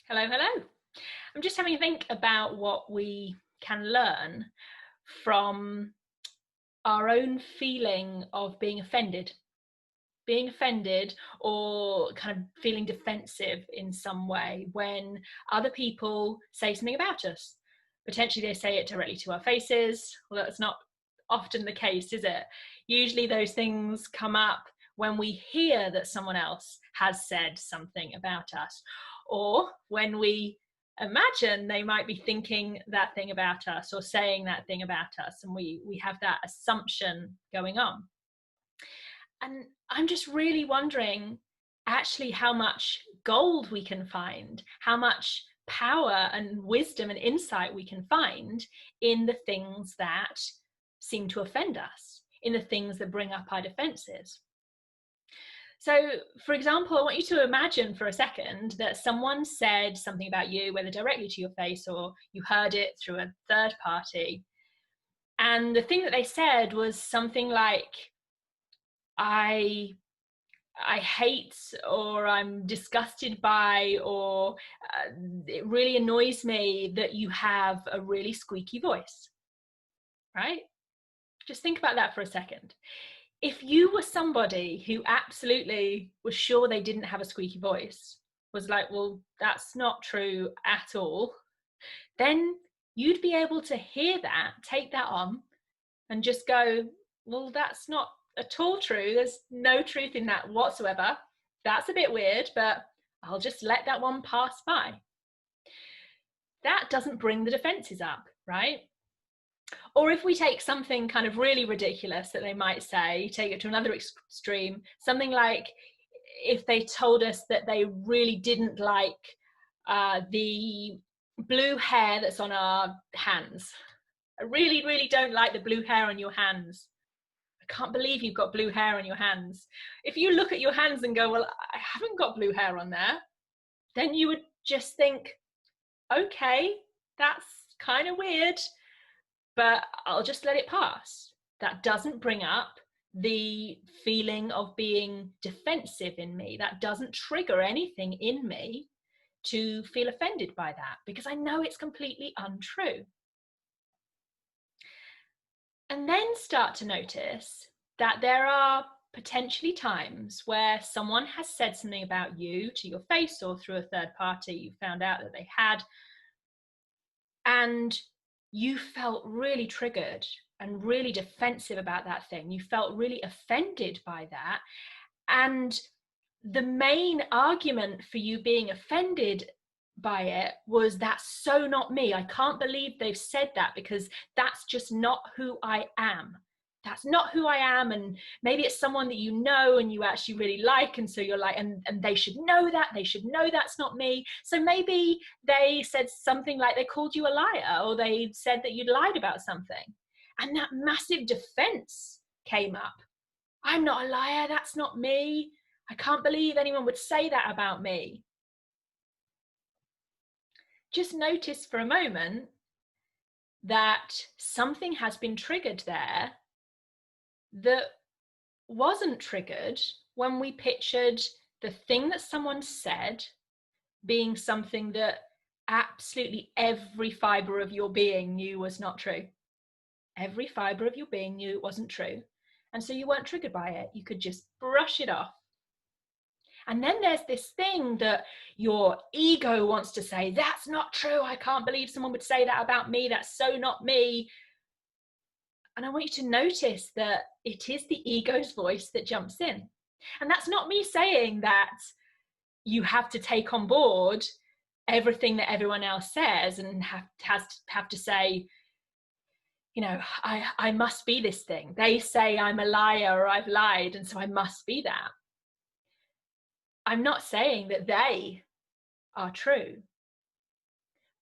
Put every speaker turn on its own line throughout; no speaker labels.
Hello, hello. I'm just having a think about what we can learn from our own feeling of being offended or kind of feeling defensive in some way when other people say something about us. Potentially they say it directly to our faces. Well, that's not often the case, is it? Usually those things come up when we hear that someone else has said something about us, or when we imagine they might be thinking that thing about us or saying that thing about us, and we have that assumption going on. And I'm just really wondering actually how much gold we can find, how much power and wisdom and insight we can find in the things that seem to offend us, in the things that bring up our defenses. So, for example, I want you to imagine for a second that someone said something about you, whether directly to your face or you heard it through a third party. And the thing that they said was something like, I hate, or I'm disgusted by, or it really annoys me that you have a really squeaky voice, right? Just think about that for a second. If you were somebody who absolutely was sure they didn't have a squeaky voice, was like, well, that's not true at all, then you'd be able to hear that, take that on, and just go, well, that's not at all true. There's no truth in that whatsoever. That's a bit weird, but I'll just let that one pass by. That doesn't bring the defenses up, right? Or if we take something kind of really ridiculous that they might say, take it to another extreme, something like if they told us that they really didn't like the blue hair that's on our hands. I really, really don't like the blue hair on your hands. I can't believe you've got blue hair on your hands. If you look at your hands and go, well, I haven't got blue hair on there, then you would just think, okay, that's kind of weird, but I'll just let it pass. That doesn't bring up the feeling of being defensive in me. That doesn't trigger anything in me to feel offended by that, because I know it's completely untrue. And then start to notice that there are potentially times where someone has said something about you to your face or through a third party you found out that they had, and you felt really triggered and really defensive about that thing. You felt really offended by that. And the main argument for you being offended by it was, that's so not me. I can't believe they've said that, because that's just not who I am. That's not who I am. And maybe it's someone that you know and you actually really like, and so you're like, and they should know that, they should know that's not me. So maybe they said something like they called you a liar, or they said that you'd lied about something, and that massive defense came up. I'm not a liar, that's not me. I can't believe anyone would say that about me. Just notice for a moment that something has been triggered there that wasn't triggered when we pictured the thing that someone said being something that absolutely every fiber of your being knew was not true. Every fiber of your being knew it wasn't true. And so you weren't triggered by it. You could just brush it off. And then there's this thing that your ego wants to say, that's not true. I can't believe someone would say that about me. That's so not me. And I want you to notice that it is the ego's voice that jumps in. And that's not me saying that you have to take on board everything that everyone else says and have to say, you know, I must be this thing. They say I'm a liar or I've lied, and so I must be that. I'm not saying that they are true.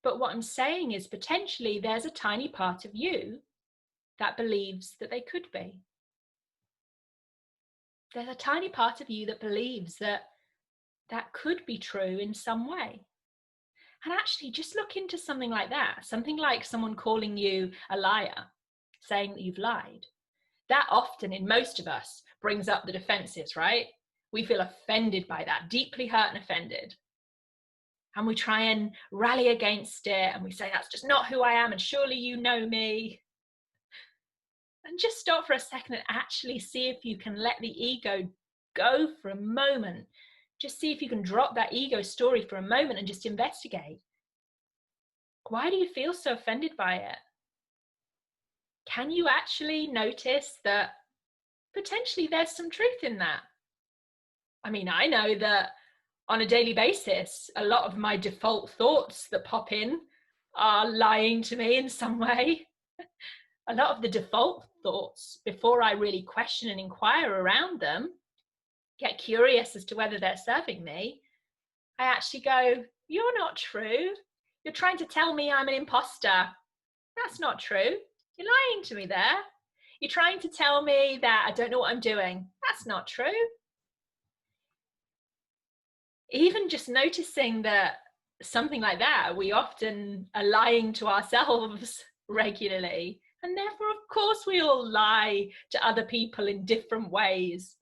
But what I'm saying is, potentially there's a tiny part of you that believes that they could be. There's a tiny part of you that believes that that could be true in some way. And actually, just look into something like that. Something like someone calling you a liar, saying that you've lied. That often, in most of us, brings up the defenses, right? We feel offended by that, deeply hurt and offended. And we try and rally against it, and we say, that's just not who I am, and surely you know me. And just stop for a second and actually see if you can let the ego go for a moment. Just see if you can drop that ego story for a moment and just investigate. Why do you feel so offended by it? Can you actually notice that potentially there's some truth in that? I mean, I know that on a daily basis, a lot of my default thoughts that pop in are lying to me in some way. A lot of the default thoughts, before I really question and inquire around them, get curious as to whether they're serving me, I actually go, you're not true. You're trying to tell me I'm an imposter. That's not true. You're lying to me there. You're trying to tell me that I don't know what I'm doing. That's not true. Even just noticing that something like that, we often are lying to ourselves regularly. And therefore, of course, we all lie to other people in different ways.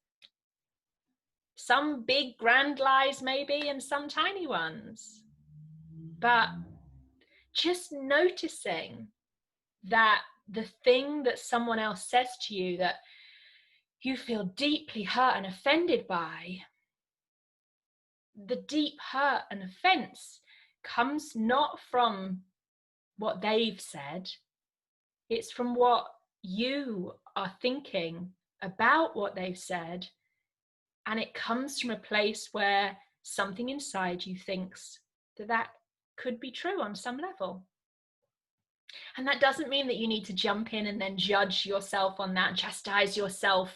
Some big, grand lies maybe, and some tiny ones. But just noticing that the thing that someone else says to you that you feel deeply hurt and offended by, the deep hurt and offense comes not from what they've said, it's from what you are thinking about what they've said. And it comes from a place where something inside you thinks that that could be true on some level. And that doesn't mean that you need to jump in and then judge yourself on that, chastise yourself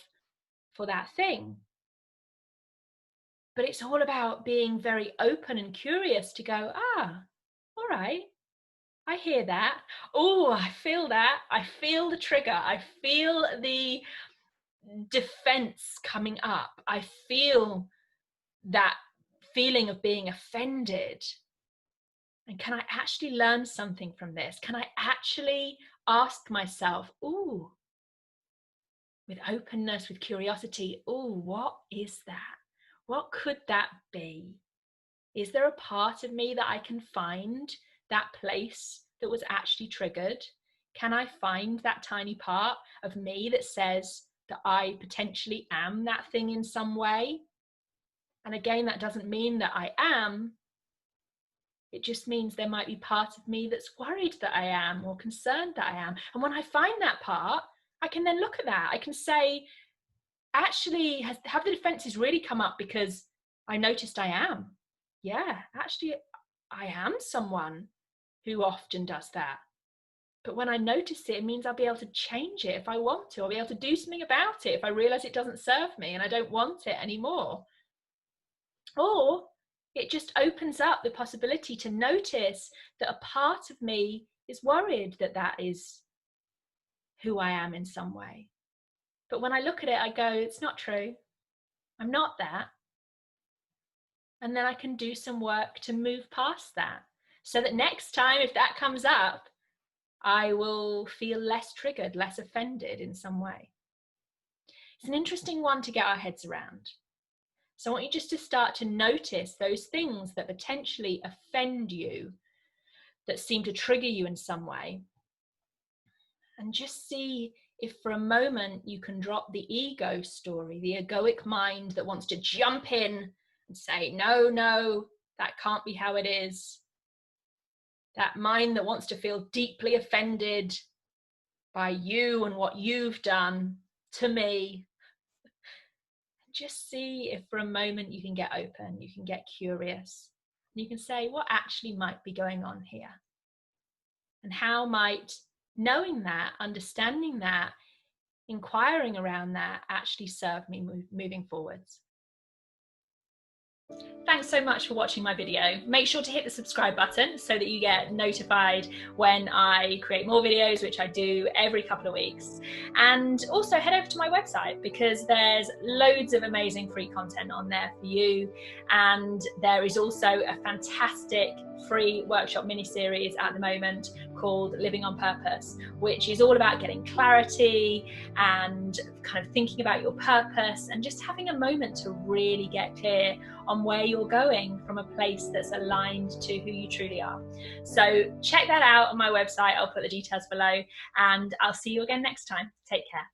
for that thing. But it's all about being very open and curious to go, all right, I hear that. Oh, I feel that. I feel the trigger. I feel the defense coming up. I feel that feeling of being offended. And can I actually learn something from this? Can I actually ask myself, with openness, with curiosity, what is that? What could that be? Is there a part of me that I can find that place that was actually triggered? Can I find that tiny part of me that says that I potentially am that thing in some way? And again, that doesn't mean that I am. It just means there might be part of me that's worried that I am or concerned that I am. And when I find that part, I can then look at that. I can say, actually, have the defenses really come up because I noticed I am? Yeah, actually, I am someone who often does that. But when I notice it, it means I'll be able to change it if I want to. I'll be able to do something about it if I realize it doesn't serve me and I don't want it anymore. Or it just opens up the possibility to notice that a part of me is worried that that is who I am in some way. But when I look at it, I go, it's not true. I'm not that. And then I can do some work to move past that, so that next time, if that comes up, I will feel less triggered, less offended in some way. It's an interesting one to get our heads around. So I want you just to start to notice those things that potentially offend you, that seem to trigger you in some way. And just see if for a moment you can drop the ego story, the egoic mind that wants to jump in and say, no, that can't be how it is. That mind that wants to feel deeply offended by you and what you've done to me. Just see if for a moment you can get open, you can get curious, and you can say, what actually might be going on here? And how might knowing that, understanding that, inquiring around that actually serve me moving forwards? Thanks so much for watching my video. Make sure to hit the subscribe button so that you get notified when I create more videos, which I do every couple of weeks. And also head over to my website, because there's loads of amazing free content on there for you. And there is also a fantastic free workshop mini series at the moment called Living on Purpose, which is all about getting clarity and kind of thinking about your purpose and just having a moment to really get clear on where you're going from a place that's aligned to who you truly are. So check that out on my website. I'll put the details below, and I'll see you again next time. Take care.